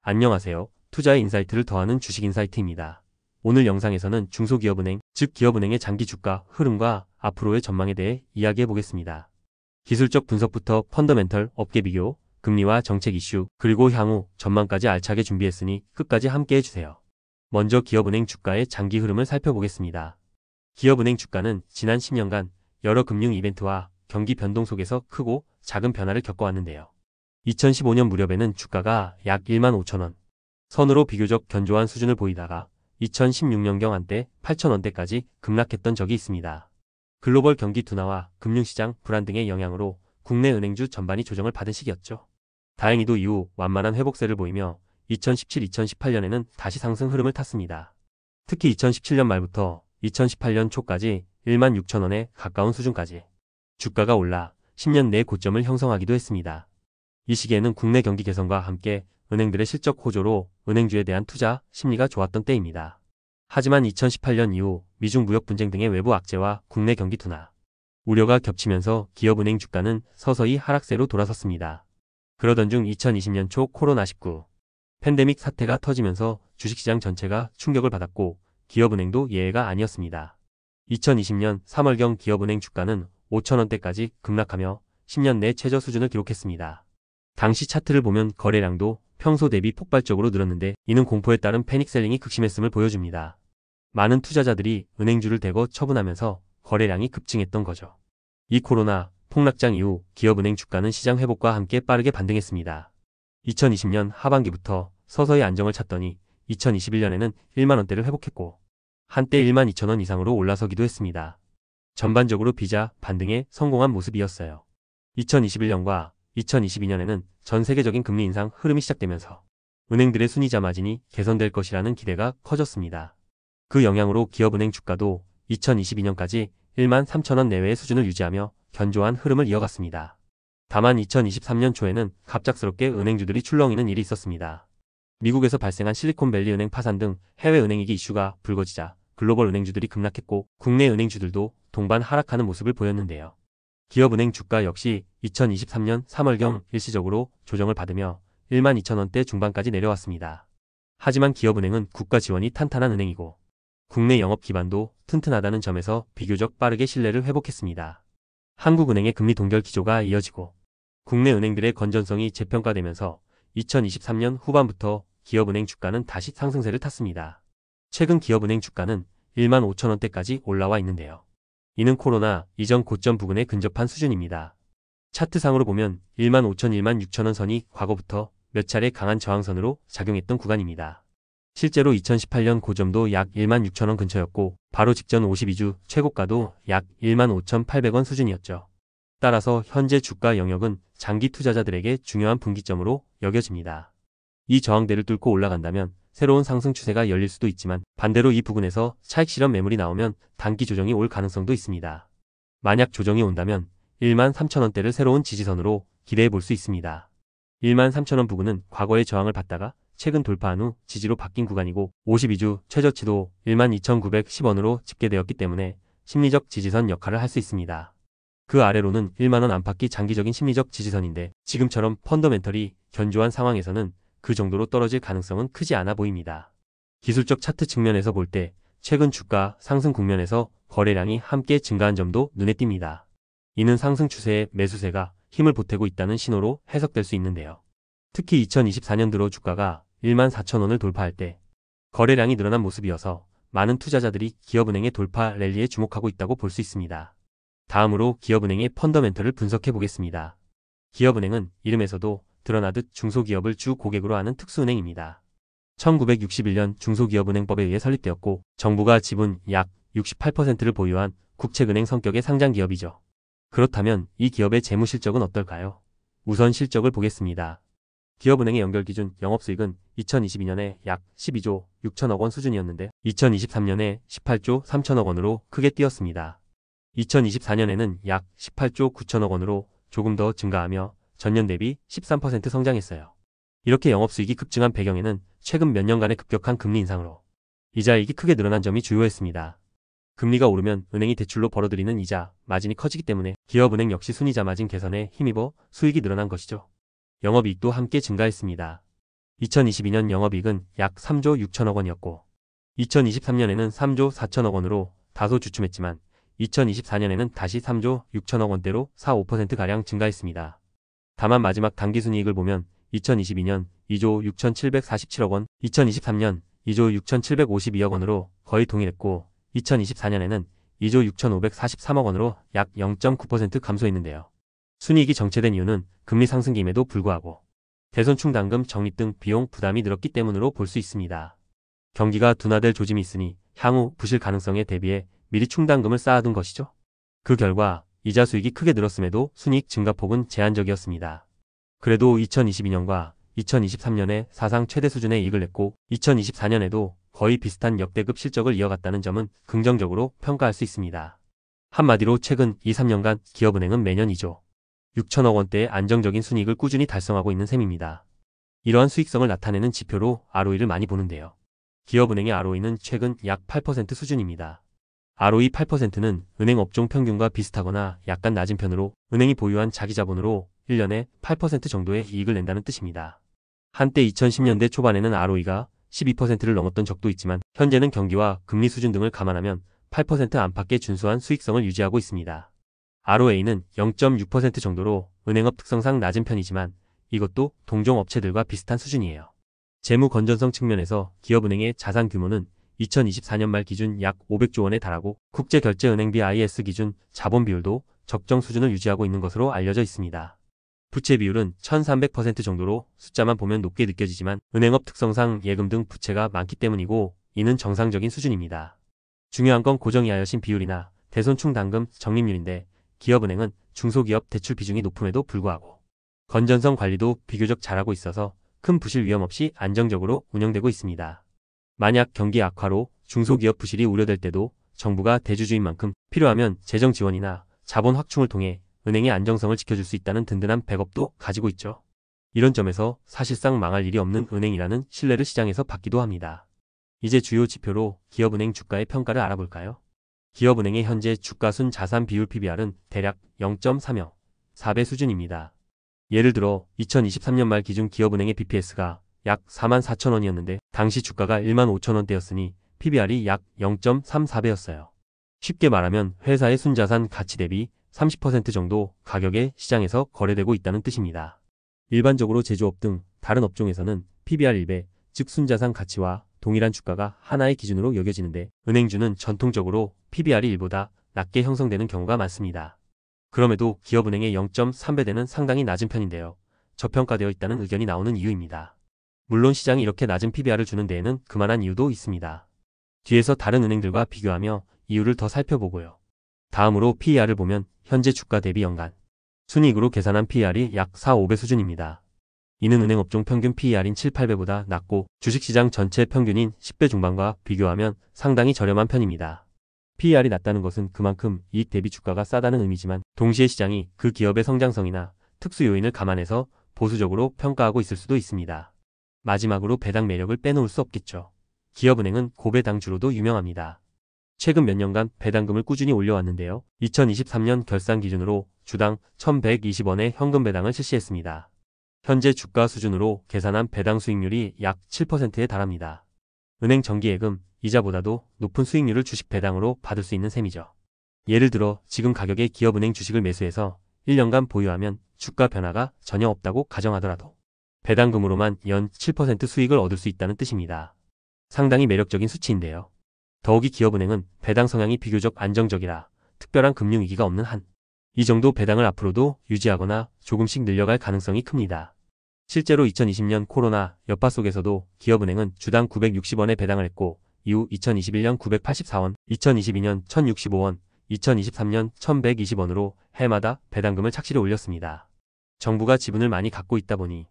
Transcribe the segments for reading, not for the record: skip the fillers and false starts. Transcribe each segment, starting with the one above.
안녕하세요. 투자의 인사이트를 더하는 주식 인사이트입니다. 오늘 영상에서는 중소기업은행, 즉 기업은행의 장기 주가 흐름과 앞으로의 전망에 대해 이야기해 보겠습니다. 기술적 분석부터 펀더멘털, 업계 비교, 금리와 정책 이슈, 그리고 향후 전망까지 알차게 준비했으니 끝까지 함께 해주세요. 먼저 기업은행 주가의 장기 흐름을 살펴보겠습니다. 기업은행 주가는 지난 10년간 여러 금융 이벤트와 경기 변동 속에서 크고 작은 변화를 겪어왔는데요. 2015년 무렵에는 주가가 약 15,000원 선으로 비교적 견조한 수준을 보이다가 2016년경 한때 8,000원대까지 급락했던 적이 있습니다. 글로벌 경기 둔화와 금융시장 불안 등의 영향으로 국내 은행주 전반이 조정을 받은 시기였죠. 다행히도 이후 완만한 회복세를 보이며 2017-2018년에는 다시 상승 흐름을 탔습니다. 특히 2017년 말부터 2018년 초까지 16,000원에 가까운 수준까지 주가가 올라 10년 내 고점을 형성하기도 했습니다. 이 시기에는 국내 경기 개선과 함께 은행들의 실적 호조로 은행주에 대한 투자 심리가 좋았던 때입니다. 하지만 2018년 이후 미중 무역 분쟁 등의 외부 악재와 국내 경기 둔화 우려가 겹치면서 기업은행 주가는 서서히 하락세로 돌아섰습니다. 그러던 중 2020년 초 코로나19 팬데믹 사태가 터지면서 주식시장 전체가 충격을 받았고 기업은행도 예외가 아니었습니다. 2020년 3월경 기업은행 주가는 5,000원대까지 급락하며 10년 내 최저 수준을 기록했습니다. 당시 차트를 보면 거래량도 평소 대비 폭발적으로 늘었는데 이는 공포에 따른 패닉셀링이 극심했음을 보여줍니다. 많은 투자자들이 은행주를 대거 처분하면서 거래량이 급증했던 거죠. 이 코로나 폭락장 이후 기업은행 주가는 시장 회복과 함께 빠르게 반등했습니다. 2020년 하반기부터 서서히 안정을 찾더니 2021년에는 1만원대를 회복했고 한때 12,000원 이상으로 올라서기도 했습니다. 전반적으로 비자 반등에 성공한 모습이었어요. 2021년과 2022년에는 전 세계적인 금리 인상 흐름이 시작되면서 은행들의 순이자 마진이 개선될 것이라는 기대가 커졌습니다. 그 영향으로 기업은행 주가도 2022년까지 13,000원 내외의 수준을 유지하며 견조한 흐름을 이어갔습니다. 다만 2023년 초에는 갑작스럽게 은행주들이 출렁이는 일이 있었습니다. 미국에서 발생한 실리콘밸리 은행 파산 등 해외 은행위기 이슈가 불거지자 글로벌 은행주들이 급락했고 국내 은행주들도 동반 하락하는 모습을 보였는데요. 기업은행 주가 역시 2023년 3월경 일시적으로 조정을 받으며 12,000원대 중반까지 내려왔습니다. 하지만 기업은행은 국가 지원이 탄탄한 은행이고 국내 영업 기반도 튼튼하다는 점에서 비교적 빠르게 신뢰를 회복했습니다. 한국은행의 금리 동결 기조가 이어지고 국내 은행들의 건전성이 재평가되면서 2023년 후반부터 기업은행 주가는 다시 상승세를 탔습니다. 최근 기업은행 주가는 15,000원대까지 올라와 있는데요. 이는 코로나 이전 고점 부근에 근접한 수준입니다. 차트상으로 보면 15,000, 16,000원 선이 과거부터 몇 차례 강한 저항선으로 작용했던 구간입니다. 실제로 2018년 고점도 약 16,000원 근처였고 바로 직전 52주 최고가도 약 15,800원 수준이었죠. 따라서 현재 주가 영역은 장기 투자자들에게 중요한 분기점으로 여겨집니다. 이 저항대를 뚫고 올라간다면 새로운 상승 추세가 열릴 수도 있지만 반대로 이 부근에서 차익 실현 매물이 나오면 단기 조정이 올 가능성도 있습니다. 만약 조정이 온다면 13,000원대를 새로운 지지선으로 기대해 볼 수 있습니다. 13,000원 부근은 과거의 저항을 받다가 최근 돌파한 후 지지로 바뀐 구간이고 52주 최저치도 12,910원으로 집계되었기 때문에 심리적 지지선 역할을 할 수 있습니다. 그 아래로는 1만원 안팎이 장기적인 심리적 지지선인데 지금처럼 펀더멘털이 견조한 상황에서는 그 정도로 떨어질 가능성은 크지 않아 보입니다. 기술적 차트 측면에서 볼 때 최근 주가 상승 국면에서 거래량이 함께 증가한 점도 눈에 띕니다. 이는 상승 추세의 매수세가 힘을 보태고 있다는 신호로 해석될 수 있는데요. 특히 2024년 들어 주가가 14,000원을 돌파할 때 거래량이 늘어난 모습이어서 많은 투자자들이 기업은행의 돌파 랠리에 주목하고 있다고 볼 수 있습니다. 다음으로 기업은행의 펀더멘털을 분석해 보겠습니다. 기업은행은 이름에서도 드러나듯 중소기업을 주 고객으로 하는 특수은행입니다. 1961년 중소기업은행법에 의해 설립되었고 정부가 지분 약 68%를 보유한 국책은행 성격의 상장기업이죠. 그렇다면 이 기업의 재무 실적은 어떨까요? 우선 실적을 보겠습니다. 기업은행의 연결기준 영업수익은 2022년에 약 12조 6천억 원 수준이었는데 2023년에 18조 3천억 원으로 크게 뛰었습니다. 2024년에는 약 18조 9천억 원으로 조금 더 증가하며 전년 대비 13% 성장했어요. 이렇게 영업수익이 급증한 배경에는 최근 몇 년간의 급격한 금리 인상으로 이자이익이 크게 늘어난 점이 주요했습니다. 금리가 오르면 은행이 대출로 벌어들이는 이자, 마진이 커지기 때문에 기업은행 역시 순이자 마진 개선에 힘입어 수익이 늘어난 것이죠. 영업이익도 함께 증가했습니다. 2022년 영업이익은 약 3조 6천억 원이었고 2023년에는 3조 4천억 원으로 다소 주춤했지만 2024년에는 다시 3조 6천억 원대로 4~5%가량 증가했습니다. 다만 마지막 당기순이익을 보면 2022년 2조 6,747억 원, 2023년 2조 6,752억 원으로 거의 동일했고 2024년에는 2조 6,543억 원으로 약 0.9% 감소했는데요. 순이익이 정체된 이유는 금리 상승임에도 불구하고 대손 충당금 적립 등 비용 부담이 늘었기 때문으로 볼 수 있습니다. 경기가 둔화될 조짐이 있으니 향후 부실 가능성에 대비해 미리 충당금을 쌓아둔 것이죠. 그 결과 이자 수익이 크게 늘었음에도 순이익 증가폭은 제한적이었습니다. 그래도 2022년과 2023년에 사상 최대 수준의 이익을 냈고 2024년에도 거의 비슷한 역대급 실적을 이어갔다는 점은 긍정적으로 평가할 수 있습니다. 한마디로 최근 2~3년간 기업은행은 매년 2조 6천억 원대의 안정적인 순이익을 꾸준히 달성하고 있는 셈입니다. 이러한 수익성을 나타내는 지표로 ROE를 많이 보는데요. 기업은행의 ROE는 최근 약 8% 수준입니다. ROE 8%는 은행 업종 평균과 비슷하거나 약간 낮은 편으로 은행이 보유한 자기 자본으로 1년에 8% 정도의 이익을 낸다는 뜻입니다. 한때 2010년대 초반에는 ROE가 12%를 넘었던 적도 있지만 현재는 경기와 금리 수준 등을 감안하면 8% 안팎의 준수한 수익성을 유지하고 있습니다. ROA는 0.6% 정도로 은행업 특성상 낮은 편이지만 이것도 동종 업체들과 비슷한 수준이에요. 재무 건전성 측면에서 기업은행의 자산 규모는 2024년 말 기준 약 500조 원에 달하고 국제결제은행 BIS 기준 자본 비율도 적정 수준을 유지하고 있는 것으로 알려져 있습니다. 부채 비율은 1300% 정도로 숫자만 보면 높게 느껴지지만 은행업 특성상 예금 등 부채가 많기 때문이고 이는 정상적인 수준입니다. 중요한 건 고정이하여진 비율이나 대손충당금 적립률인데 기업은행은 중소기업 대출 비중이 높음에도 불구하고 건전성 관리도 비교적 잘하고 있어서 큰 부실 위험 없이 안정적으로 운영되고 있습니다. 만약 경기 악화로 중소기업 부실이 우려될 때도 정부가 대주주인 만큼 필요하면 재정 지원이나 자본 확충을 통해 은행의 안정성을 지켜줄 수 있다는 든든한 백업도 가지고 있죠. 이런 점에서 사실상 망할 일이 없는 은행이라는 신뢰를 시장에서 받기도 합니다. 이제 주요 지표로 기업은행 주가의 평가를 알아볼까요? 기업은행의 현재 주가순 자산 비율 PBR은 대략 0.3여 4배 수준입니다. 예를 들어 2023년 말 기준 기업은행의 BPS가 약 44,000원이었는데 당시 주가가 15,000원대였으니 PBR이 약 0.34배였어요. 쉽게 말하면 회사의 순자산 가치 대비 30% 정도 가격에 시장에서 거래되고 있다는 뜻입니다. 일반적으로 제조업 등 다른 업종에서는 PBR 1배, 즉 순자산 가치와 동일한 주가가 하나의 기준으로 여겨지는데 은행주는 전통적으로 PBR이 1보다 낮게 형성되는 경우가 많습니다. 그럼에도 기업은행의 0.3배대는 상당히 낮은 편인데요. 저평가되어 있다는 의견이 나오는 이유입니다. 물론 시장이 이렇게 낮은 PBR을 주는 데에는 그만한 이유도 있습니다. 뒤에서 다른 은행들과 비교하며 이유를 더 살펴보고요. 다음으로 PER을 보면 현재 주가 대비 연간 순이익으로 계산한 PER이 약 4~5배 수준입니다. 이는 은행 업종 평균 PER인 7~8배보다 낮고 주식시장 전체 평균인 10배 중반과 비교하면 상당히 저렴한 편입니다. PER이 낮다는 것은 그만큼 이익 대비 주가가 싸다는 의미지만 동시에 시장이 그 기업의 성장성이나 특수 요인을 감안해서 보수적으로 평가하고 있을 수도 있습니다. 마지막으로 배당 매력을 빼놓을 수 없겠죠. 기업은행은 고배당주로도 유명합니다. 최근 몇 년간 배당금을 꾸준히 올려왔는데요. 2023년 결산 기준으로 주당 1,120원의 현금 배당을 실시했습니다. 현재 주가 수준으로 계산한 배당 수익률이 약 7%에 달합니다. 은행 정기예금, 이자보다도 높은 수익률을 주식 배당으로 받을 수 있는 셈이죠. 예를 들어 지금 가격의 기업은행 주식을 매수해서 1년간 보유하면 주가 변화가 전혀 없다고 가정하더라도 배당금으로만 연 7% 수익을 얻을 수 있다는 뜻입니다. 상당히 매력적인 수치인데요. 더욱이 기업은행은 배당 성향이 비교적 안정적이라 특별한 금융위기가 없는 한 이 정도 배당을 앞으로도 유지하거나 조금씩 늘려갈 가능성이 큽니다. 실제로 2020년 코로나 여파 속에서도 기업은행은 주당 960원의 배당을 했고 이후 2021년 984원, 2022년 1065원, 2023년 1120원으로 해마다 배당금을 착실히 올렸습니다. 정부가 지분을 많이 갖고 있다 보니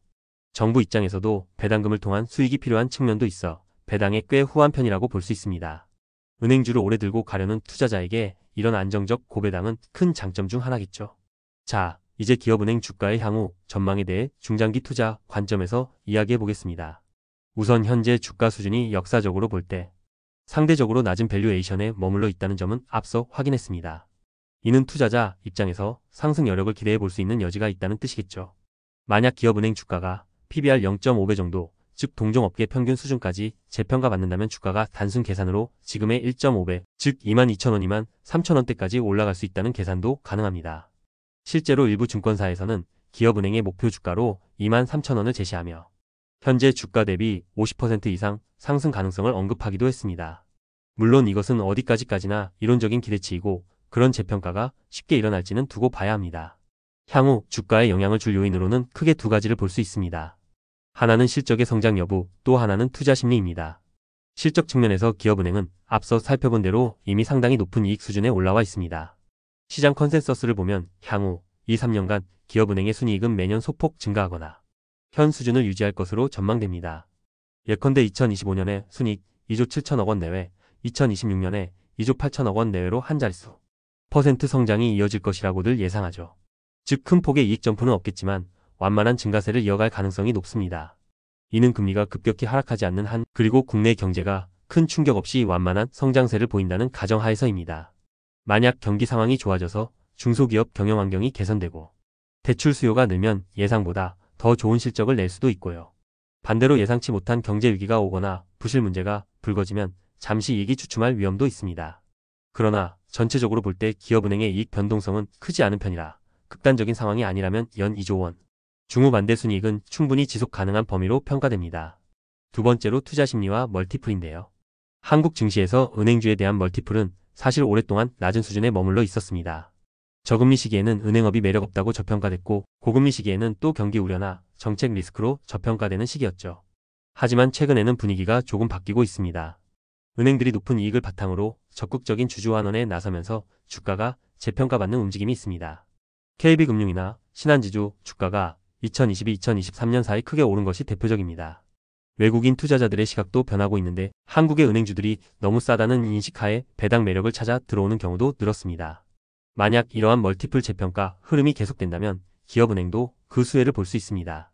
정부 입장에서도 배당금을 통한 수익이 필요한 측면도 있어 배당에 꽤 후한 편이라고 볼 수 있습니다. 은행주를 오래 들고 가려는 투자자에게 이런 안정적 고배당은 큰 장점 중 하나겠죠. 자, 이제 기업은행 주가의 향후 전망에 대해 중장기 투자 관점에서 이야기해 보겠습니다. 우선 현재 주가 수준이 역사적으로 볼 때 상대적으로 낮은 밸류에이션에 머물러 있다는 점은 앞서 확인했습니다. 이는 투자자 입장에서 상승 여력을 기대해 볼 수 있는 여지가 있다는 뜻이겠죠. 만약 기업은행 주가가 PBR 0.5배 정도, 즉 동종업계 평균 수준까지 재평가받는다면 주가가 단순 계산으로 지금의 1.5배, 즉 22,000원, 23,000원대까지 올라갈 수 있다는 계산도 가능합니다. 실제로 일부 증권사에서는 기업은행의 목표 주가로 23,000원을 제시하며 현재 주가 대비 50% 이상 상승 가능성을 언급하기도 했습니다. 물론 이것은 어디까지나 이론적인 기대치이고 그런 재평가가 쉽게 일어날지는 두고 봐야 합니다. 향후 주가에 영향을 줄 요인으로는 크게 두 가지를 볼 수 있습니다. 하나는 실적의 성장 여부, 또 하나는 투자 심리입니다. 실적 측면에서 기업은행은 앞서 살펴본 대로 이미 상당히 높은 이익 수준에 올라와 있습니다. 시장 컨센서스를 보면 향후 2-3년간 기업은행의 순이익은 매년 소폭 증가하거나 현 수준을 유지할 것으로 전망됩니다. 예컨대 2025년에 순이익 2조 7천억 원 내외, 2026년에 2조 8천억 원 내외로 한 자릿수 % 성장이 이어질 것이라고들 예상하죠. 즉 큰 폭의 이익 점프는 없겠지만 완만한 증가세를 이어갈 가능성이 높습니다. 이는 금리가 급격히 하락하지 않는 한, 그리고 국내 경제가 큰 충격 없이 완만한 성장세를 보인다는 가정하에서입니다. 만약 경기 상황이 좋아져서 중소기업 경영 환경이 개선되고 대출 수요가 늘면 예상보다 더 좋은 실적을 낼 수도 있고요. 반대로 예상치 못한 경제 위기가 오거나 부실 문제가 불거지면 잠시 이익이 주춤할 위험도 있습니다. 그러나 전체적으로 볼 때 기업은행의 이익 변동성은 크지 않은 편이라 극단적인 상황이 아니라면 연 2조 원 중후반대 순이익은 충분히 지속 가능한 범위로 평가됩니다. 두 번째로 투자 심리와 멀티플인데요. 한국 증시에서 은행주에 대한 멀티플은 사실 오랫동안 낮은 수준에 머물러 있었습니다. 저금리 시기에는 은행업이 매력 없다고 저평가됐고 고금리 시기에는 또 경기 우려나 정책 리스크로 저평가되는 시기였죠. 하지만 최근에는 분위기가 조금 바뀌고 있습니다. 은행들이 높은 이익을 바탕으로 적극적인 주주 환원에 나서면서 주가가 재평가받는 움직임이 있습니다. KB금융이나 신한지주 주가가 2022-2023년 사이 크게 오른 것이 대표적입니다. 외국인 투자자들의 시각도 변하고 있는데 한국의 은행주들이 너무 싸다는 인식하에 배당 매력을 찾아 들어오는 경우도 늘었습니다. 만약 이러한 멀티플 재평가 흐름이 계속된다면 기업은행도 그 수혜를 볼 수 있습니다.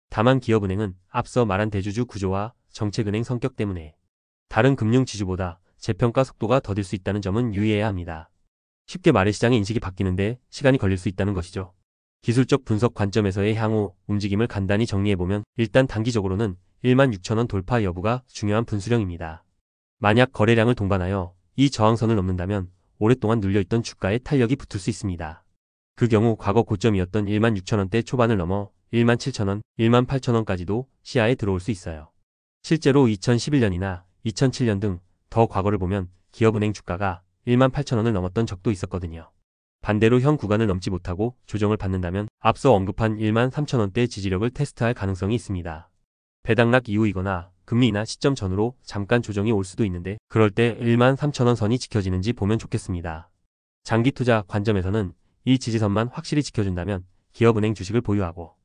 다만 기업은행은 앞서 말한 대주주 구조와 정책은행 성격 때문에 다른 금융지주보다 재평가 속도가 더딜 수 있다는 점은 유의해야 합니다. 쉽게 말해 시장의 인식이 바뀌는데 시간이 걸릴 수 있다는 것이죠. 기술적 분석 관점에서의 향후 움직임을 간단히 정리해보면 일단 단기적으로는 16,000원 돌파 여부가 중요한 분수령입니다. 만약 거래량을 동반하여 이 저항선을 넘는다면 오랫동안 눌려있던 주가에 탄력이 붙을 수 있습니다. 그 경우 과거 고점이었던 16,000원대 초반을 넘어 17,000원, 18,000원까지도 시야에 들어올 수 있어요. 실제로 2011년이나 2007년 등 더 과거를 보면 기업은행 주가가 18,000원을 넘었던 적도 있었거든요. 반대로 현 구간을 넘지 못하고 조정을 받는다면 앞서 언급한 13,000원대 지지력을 테스트할 가능성이 있습니다. 배당락 이후이거나 금리 인하 시점 전후로 잠깐 조정이 올 수도 있는데 그럴 때 13,000원 선이 지켜지는지 보면 좋겠습니다. 장기 투자 관점에서는 이 지지선만 확실히 지켜준다면 기업은행 주식을 보유하고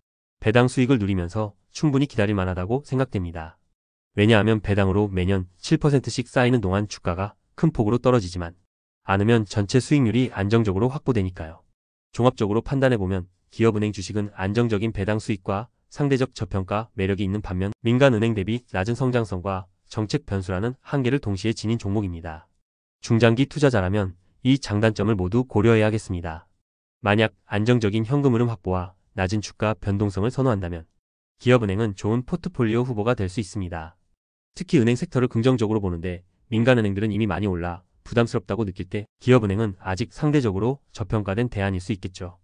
배당 수익을 누리면서 충분히 기다릴 만하다고 생각됩니다. 왜냐하면 배당으로 매년 7%씩 쌓이는 동안 주가가 큰 폭으로 떨어지지만 않으면 전체 수익률이 안정적으로 확보되니까요. 종합적으로 판단해보면 기업은행 주식은 안정적인 배당 수익과 상대적 저평가 매력이 있는 반면 민간은행 대비 낮은 성장성과 정책 변수라는 한계를 동시에 지닌 종목입니다. 중장기 투자자라면 이 장단점을 모두 고려해야겠습니다. 만약 안정적인 현금 흐름 확보와 낮은 주가 변동성을 선호한다면 기업은행은 좋은 포트폴리오 후보가 될 수 있습니다. 특히 은행 섹터를 긍정적으로 보는데 민간은행들은 이미 많이 올라 부담스럽다고 느낄 때 기업은행은 아직 상대적으로 저평가된 대안일 수 있겠죠.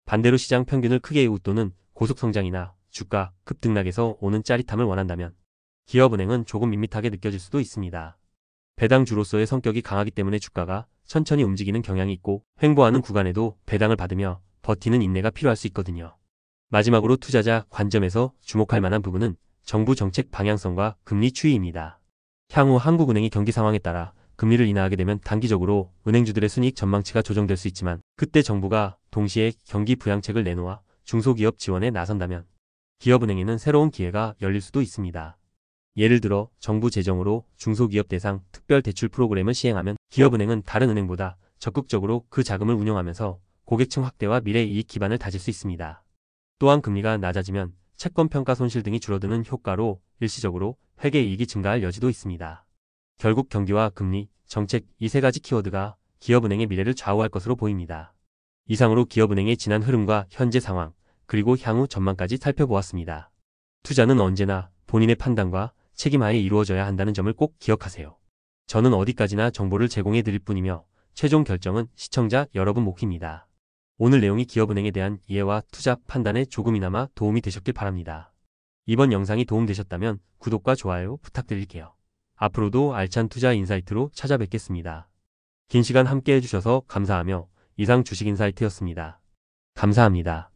반대로 시장 평균을 크게 웃도는 고속성장이나 주가 급등락에서 오는 짜릿함을 원한다면 기업은행은 조금 밋밋하게 느껴질 수도 있습니다. 배당주로서의 성격이 강하기 때문에 주가가 천천히 움직이는 경향이 있고 횡보하는 구간에도 배당을 받으며 버티는 인내가 필요할 수 있거든요. 마지막으로 투자자 관점에서 주목할 만한 부분은 정부 정책 방향성과 금리 추이입니다. 향후 한국은행이 경기 상황에 따라 금리를 인하하게 되면 단기적으로 은행주들의 순이익 전망치가 조정될 수 있지만 그때 정부가 동시에 경기 부양책을 내놓아 중소기업 지원에 나선다면 기업은행에는 새로운 기회가 열릴 수도 있습니다. 예를 들어 정부 재정으로 중소기업 대상 특별 대출 프로그램을 시행하면 기업은행은 다른 은행보다 적극적으로 그 자금을 운용하면서 고객층 확대와 미래 이익 기반을 다질 수 있습니다. 또한 금리가 낮아지면 채권 평가 손실 등이 줄어드는 효과로 일시적으로 회계 이익이 증가할 여지도 있습니다. 결국 경기와 금리, 정책 이 세 가지 키워드가 기업은행의 미래를 좌우할 것으로 보입니다. 이상으로 기업은행의 지난 흐름과 현재 상황, 그리고 향후 전망까지 살펴보았습니다. 투자는 언제나 본인의 판단과 책임하에 이루어져야 한다는 점을 꼭 기억하세요. 저는 어디까지나 정보를 제공해 드릴 뿐이며 최종 결정은 시청자 여러분 몫입니다. 오늘 내용이 기업은행에 대한 이해와 투자 판단에 조금이나마 도움이 되셨길 바랍니다. 이번 영상이 도움되셨다면 구독과 좋아요 부탁드릴게요. 앞으로도 알찬 투자 인사이트로 찾아뵙겠습니다. 긴 시간 함께 해주셔서 감사하며 이상 주식인사이트였습니다. 감사합니다.